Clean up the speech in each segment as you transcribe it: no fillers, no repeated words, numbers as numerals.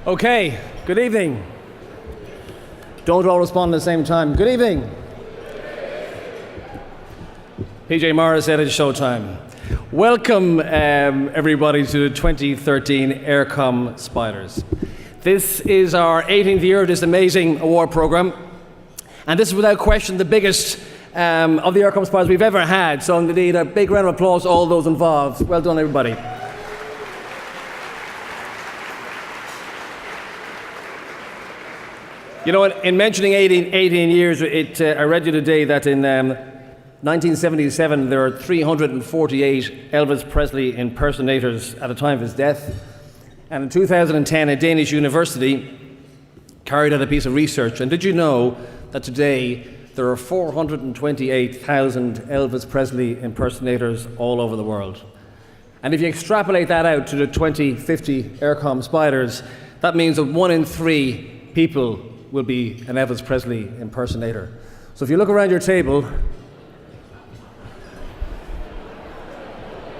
Okay, good evening. Don't all respond at the same time. Good evening. PJ Morris said it's showtime. Welcome everybody to the 2013 eircom Spiders. This is our 18th year of this amazing award program, and this is without question the biggest of the eircom Spiders we've ever had. So indeed, a big round of applause to all those involved. Well done, everybody. You know, in mentioning 18 years, I read you today that in 1977 there were 348 Elvis Presley impersonators at the time of his death. And in 2010, a Danish university carried out a piece of research. And did you know that today there are 428,000 Elvis Presley impersonators all over the world? And if you extrapolate that out to the 2050 eircom Spiders, that means that 1 in 3 people will be an Elvis Presley impersonator. So if you look around your table,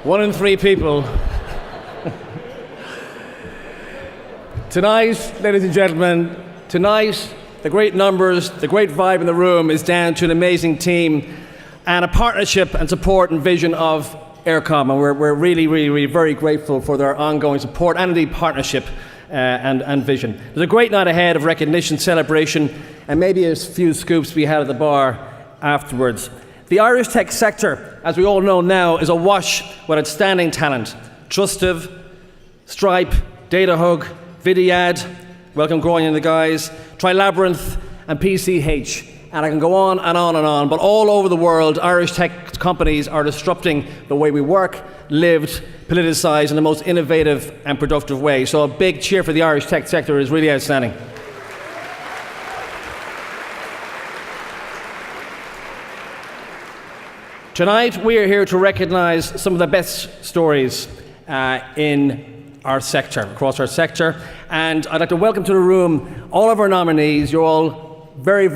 1 in 3 people. Tonight, ladies and gentlemen, tonight, the great numbers, the great vibe in the room is down to an amazing team and a partnership and support and vision of eircom. And we're really very grateful for their ongoing support and indeed partnership and vision. There's a great night ahead of recognition, celebration, and maybe a few scoops we had at the bar afterwards. The Irish tech sector, as we all know now, is awash with outstanding talent. Trustive, Stripe, DataHug, Vidyad, welcome Groyan and the guys, Trilabyrinth, and PCH. And I can go on and on and on, but all over the world, Irish tech companies are disrupting the way we work, lived, politicized in the most innovative and productive way. So a big cheer for the Irish tech sector is really outstanding. Tonight, we are here to recognize some of the best stories in our sector, across our sector. And I'd like to welcome to the room all of our nominees. You're all very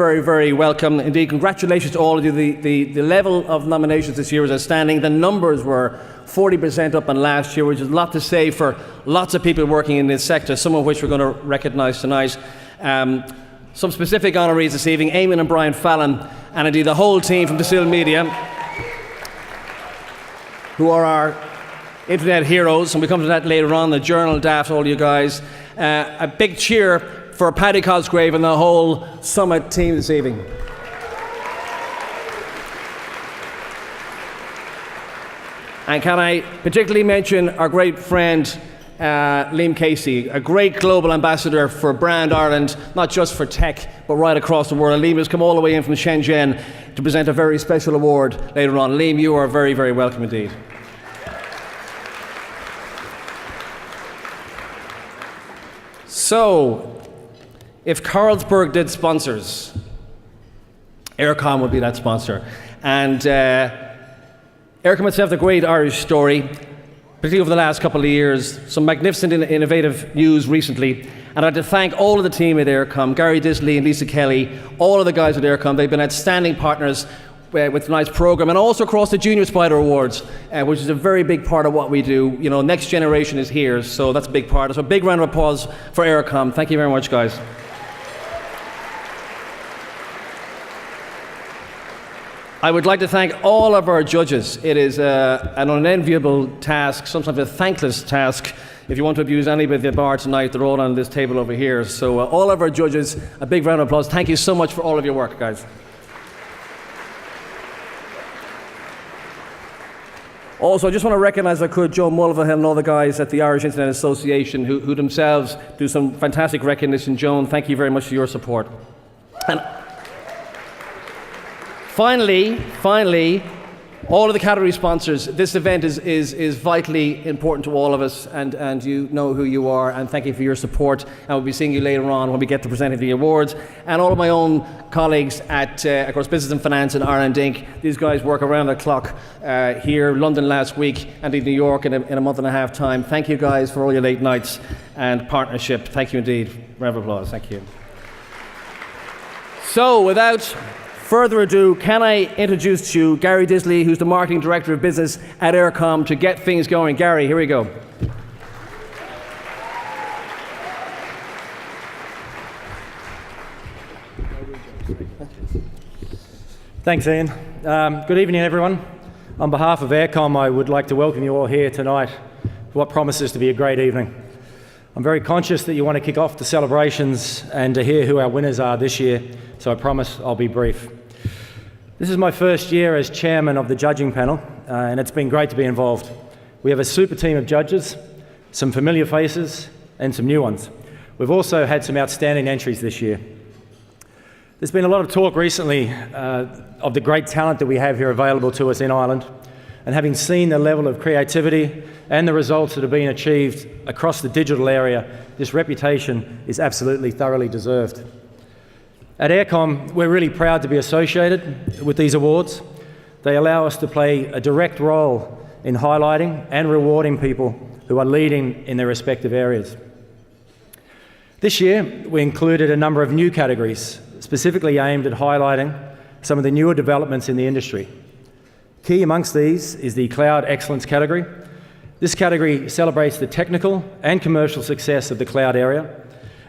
welcome. Indeed, congratulations to all of you. The level of nominations this year was outstanding. The numbers were 40% up on last year, which is a lot to say for lots of people working in this sector, some of which we're going to recognize tonight. Some specific honorees this evening: Eamon and Brian Fallon, and indeed the whole team from Distill Media, who are our internet heroes, and we come to that later on. The Journal, Daft, all you guys. A big cheer for Paddy Cosgrave and the whole Summit team this evening. And can I particularly mention our great friend Liam Casey, a great global ambassador for Brand Ireland, not just for tech, but right across the world. And Liam has come all the way in from Shenzhen to present a very special award later on. Liam, you are very welcome indeed. So, if Carlsberg did sponsors, eircom would be that sponsor. And eircom itself, the great Irish story, particularly over the last couple of years, some magnificent innovative news recently. And I'd like to thank all of the team at eircom, Gary Disley and Lisa Kelly, all of the guys at eircom. They've been outstanding partners with tonight's program, and also across the Junior Spider Awards, which is a very big part of what we do. You know, next generation is here, so that's a big part. So a big round of applause for eircom. Thank you very much, guys. I would like to thank all of our judges. It is an unenviable task, sometimes a thankless task. If you want to abuse anybody at the bar tonight, they're all on this table over here. So all of our judges, a big round of applause. Thank you so much for all of your work, guys. Also, I just want to recognise, if I could, Joe Mulvihill and all the guys at the Irish Internet Association who themselves do some fantastic recognition. Joan, thank you very much for your support. And finally, all of the category sponsors. This event is vitally important to all of us, and you know who you are, and thank you for your support. And we'll be seeing you later on when we get to presenting the awards. And all of my own colleagues at, of course, Business and Finance and Ireland Inc. These guys work around the clock here, London last week, and in New York in a month and a half time. Thank you guys for all your late nights and partnership. Thank you indeed. Round of applause. Thank you. So, without further ado, can I introduce to you Gary Disley, who's the Marketing Director of Business at eircom, to get things going. Gary, here we go. Thanks, Ian. Good evening, everyone. On behalf of eircom, I would like to welcome you all here tonight for what promises to be a great evening. I'm very conscious that you want to kick off the celebrations and to hear who our winners are this year, so I promise I'll be brief. This is my first year as chairman of the judging panel, and it's been great to be involved. We have a super team of judges, some familiar faces, and some new ones. We've also had some outstanding entries this year. There's been a lot of talk recently of the great talent that we have here available to us in Ireland, and having seen the level of creativity and the results that have been achieved across the digital area, this reputation is absolutely thoroughly deserved. At eircom, we're really proud to be associated with these awards. They allow us to play a direct role in highlighting and rewarding people who are leading in their respective areas. This year, we included a number of new categories, specifically aimed at highlighting some of the newer developments in the industry. Key amongst these is the Cloud Excellence category. This category celebrates the technical and commercial success of the cloud area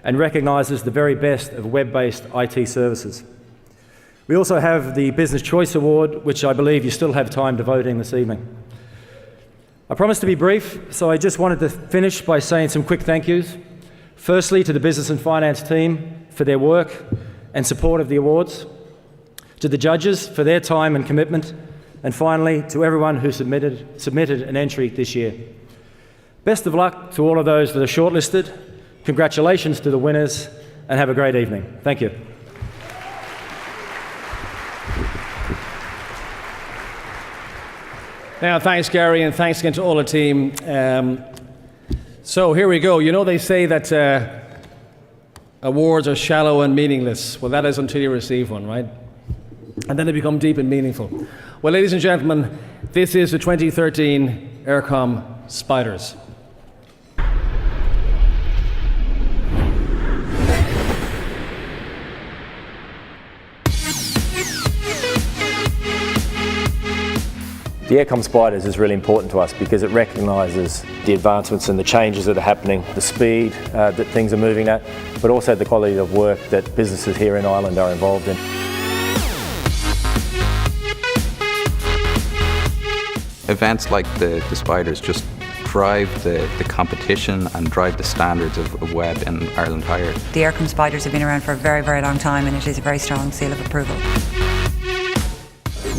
and recognises the very best of web-based IT services. We also have the Business Choice Award, which I believe you still have time to vote in this evening. I promised to be brief, so I just wanted to finish by saying some quick thank yous. Firstly, to the business and finance team for their work and support of the awards, to the judges for their time and commitment, and finally, to everyone who submitted an entry this year. Best of luck to all of those that are shortlisted. Congratulations to the winners, and have a great evening. Thank you. Now, thanks, Gary, and thanks again to all the team. So here we go. You know they say that awards are shallow and meaningless. Well, that is until you receive one, right? And then they become deep and meaningful. Well, ladies and gentlemen, this is the 2013 eircom Spiders. The eircom Spiders is really important to us because it recognises the advancements and the changes that are happening, the speed that things are moving at, but also the quality of work that businesses here in Ireland are involved in. Events like the Spiders just drive the competition and drive the standards of web in Ireland higher. The eircom Spiders have been around for a very, very long time, and it is a very strong seal of approval.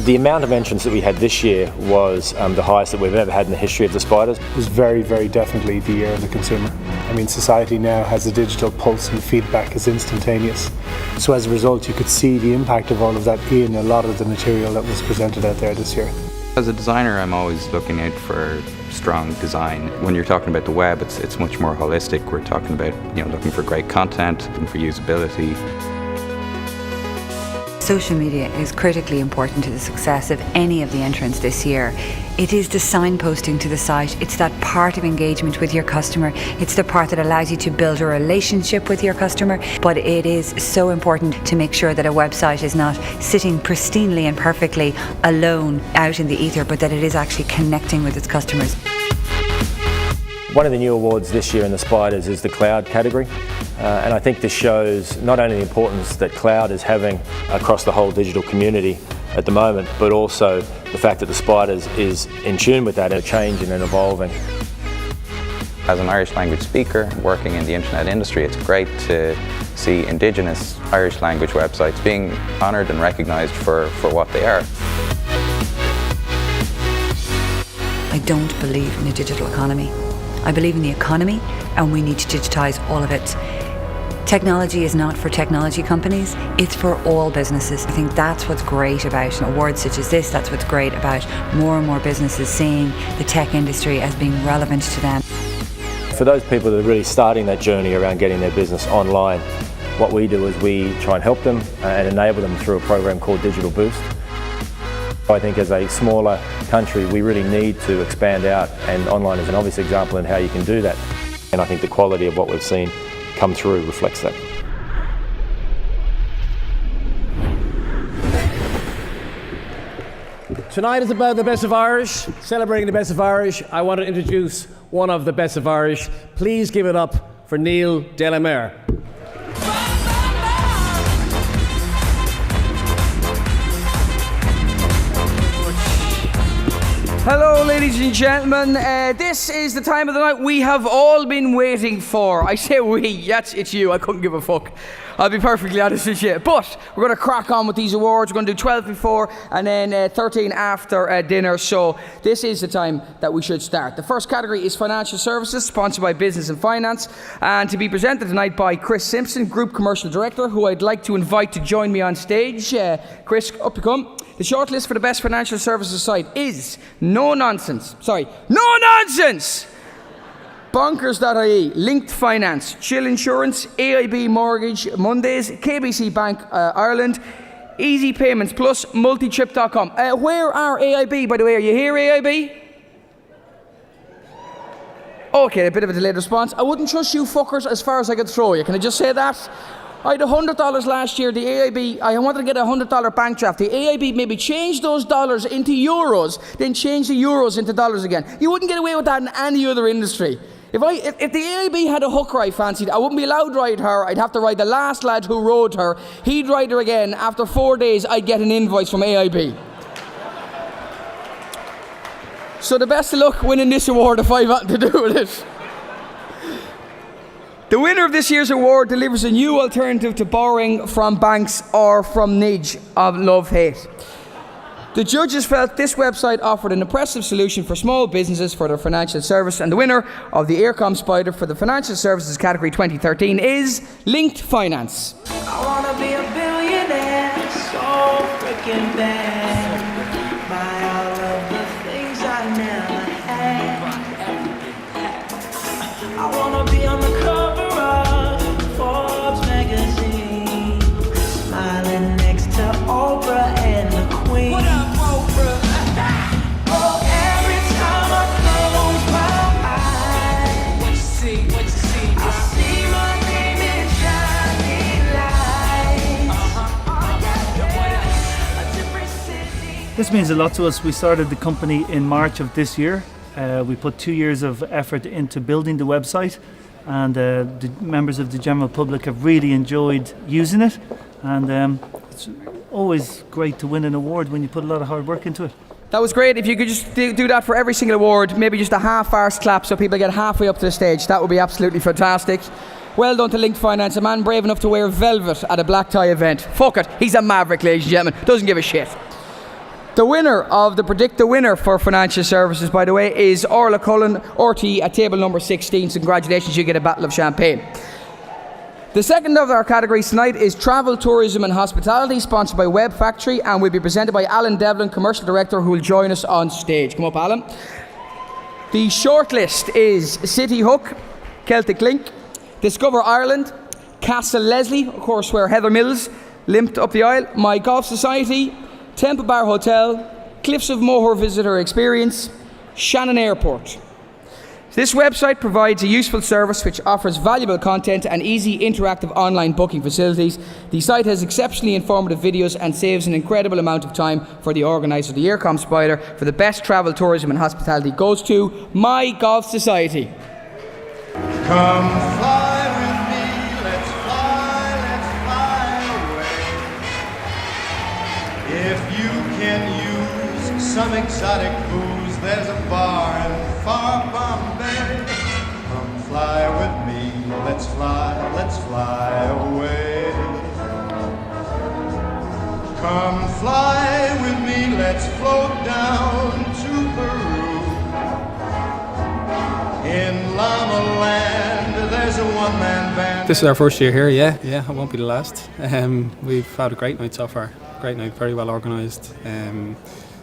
The amount of entrants that we had this year was the highest that we've ever had in the history of the Spiders. It was very, very definitely the year of the consumer. I mean, society now has a digital pulse and feedback is instantaneous. So as a result, you could see the impact of all of that in a lot of the material that was presented out there this year. As a designer, I'm always looking out for strong design. When you're talking about the web, it's much more holistic. We're talking about, looking for great content, looking for usability. Social media is critically important to the success of any of the entrants this year. It is the signposting to the site. It's that part of engagement with your customer. It's the part that allows you to build a relationship with your customer. But it is so important to make sure that a website is not sitting pristinely and perfectly alone out in the ether, but that it is actually connecting with its customers. One of the new awards this year in the Spiders is the Cloud category. And I think this shows not only the importance that cloud is having across the whole digital community at the moment, but also the fact that the Spiders is in tune with that and changing and evolving. As an Irish language speaker working in the internet industry, it's great to see Indigenous Irish language websites being honoured and recognised for what they are. I don't believe in a digital economy. I believe in the economy, and we need to digitise all of it. Technology is not for technology companies, it's for all businesses. I think that's what's great about awards such as this. That's what's great about more and more businesses seeing the tech industry as being relevant to them. For those people that are really starting that journey around getting their business online, what we do is we try and help them and enable them through a program called Digital Boost. I think as a smaller country, we really need to expand out, and online is an obvious example in how you can do that. And I think the quality of what we've seen come through reflects that. Tonight is about the best of Irish, celebrating the best of Irish. I want to introduce one of the best of Irish. Please give it up for Neil Delamere. Hello, ladies and gentlemen. This is the time of the night we have all been waiting for. I say we, yes, it's you. I couldn't give a fuck. I'll be perfectly honest with you. But we're going to crack on with these awards. We're going to do 12 before and then 13 after dinner. So this is the time that we should start. The first category is Financial Services, sponsored by Business and Finance, and to be presented tonight by Chris Simpson, Group Commercial Director, who I'd like to invite to join me on stage. Chris, up you come. The shortlist for the best financial services site is No Nonsense, Bonkers.ie, Linked Finance, Chill Insurance, AIB Mortgage Mondays, KBC Bank Ireland, Easy Payments Plus, Multitrip.com. Where are AIB, by the way? Are you here, AIB? Okay, a bit of a delayed response. I wouldn't trust you fuckers as far as I could throw you. Can I just say that? I had $100 last year. The AIB, I wanted to get a $100 bank draft. The AIB maybe changed those dollars into euros, then changed the euros into dollars again. You wouldn't get away with that in any other industry. If the AIB had a hooker I fancied, I wouldn't be allowed to ride her. I'd have to ride the last lad who rode her. He'd ride her again. After 4 days, I'd get an invoice from AIB. So the best of luck winning this award if I've nothing to do with it. The winner of this year's award delivers a new alternative to borrowing from banks or from Nidge of love-hate. The judges felt this website offered an impressive solution for small businesses for their financial service, and the winner of the eircom Spider for the Financial Services category 2013 is Linked Finance. I wanna be a billionaire, so freaking bad. Buy all of the things I never had. I wanna be on the cover of Forbes magazine, smiling next to Oprah and the Queen. What up, Oprah? Oh, every time I close my eyes, what you see? I see my name in shining lights. A different city. This means a lot to us. We started the company in March of this year. We put 2 years of effort into building the website, and the members of the general public have really enjoyed using it, and it's always great to win an award when you put a lot of hard work into it. That was great. If you could just do that for every single award, maybe just a half-arse clap so people get halfway up to the stage, that would be absolutely fantastic. Well done to Linked Finance, a man brave enough to wear velvet at a black tie event. Fuck it, he's a maverick, ladies and gentlemen, doesn't give a shit. The winner of the Predict the Winner for Financial Services, by the way, is Orla Cullen, RT at table number 16. So congratulations, you get a bottle of champagne. The second of our categories tonight is Travel, Tourism and Hospitality, sponsored by Web Factory, and will be presented by Alan Devlin, Commercial Director, who will join us on stage. Come up, Alan. The shortlist is City Hook, Celtic Link, Discover Ireland, Castle Leslie, of course where Heather Mills limped up the aisle, My Golf Society, Temple Bar Hotel, Cliffs of Moher Visitor Experience, Shannon Airport. This website provides a useful service which offers valuable content and easy interactive online booking facilities. The site has exceptionally informative videos and saves an incredible amount of time for the organiser. The eircom Spider for the best travel, tourism and hospitality goes to My Golf Society. Come fly with me, let's fly away. If you can use some exotic booze, there's a bar in far Bombay. Come fly with me, let's fly away. Come fly with me, let's float down to Peru. In Llama Land, there's a one-man band. This is our first year here, yeah, it won't be the last. We've had a great night so far, great night, very well organised.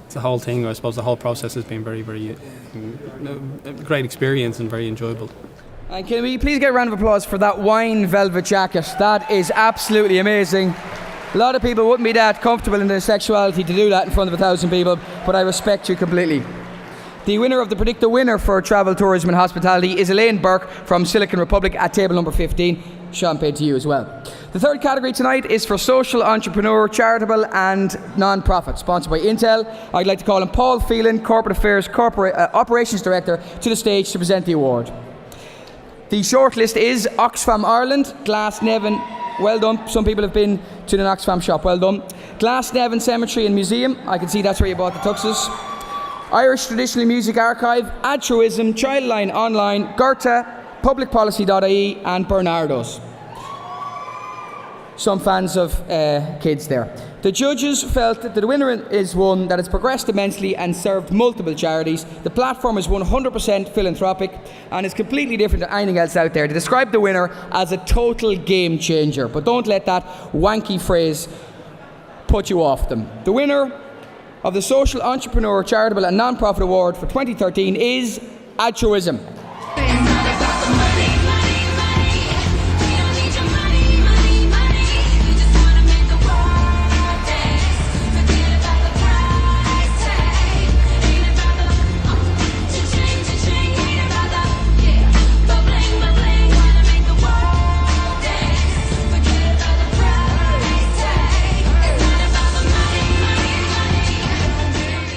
The whole thing, I suppose the whole process has been very, very great experience and very enjoyable. And can we please get a round of applause for that wine velvet jacket? That is absolutely amazing. A lot of people wouldn't be that comfortable in their sexuality to do that in front of 1,000 people, but I respect you completely. The winner of the Predict the Winner for Travel, Tourism and Hospitality is Elaine Burke from Silicon Republic at table number 15. Champagne to you as well. The third category tonight is for Social, Entrepreneur, Charitable and Non-Profit, sponsored by Intel. I'd like to call on Paul Phelan, Corporate Affairs Operations Director, to the stage to present the award. The shortlist is Oxfam Ireland, Glasnevin, well done, some people have been to an Oxfam shop, well done. Glasnevin Cemetery and Museum, I can see that's where you bought the tuxes. Irish Traditional Music Archive, Altruism, Childline Online, Goethe, publicpolicy.ie and Bernardo's. Some fans of kids there. The judges felt that the winner is one that has progressed immensely and served multiple charities. The platform is 100% philanthropic and is completely different to anything else out there. They describe the winner as a total game changer, but don't let that wanky phrase put you off them. The winner of the Social Entrepreneur Charitable and Non-Profit Award for 2013 is Altruism.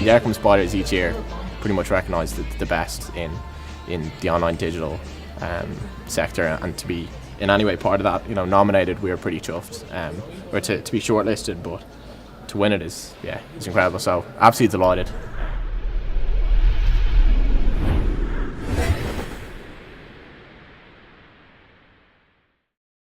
The eircom Spiders each year pretty much recognise the best in the online digital sector, and to be in any way part of that, nominated, we were pretty chuffed. Or to be shortlisted, but to win it is incredible. So absolutely delighted.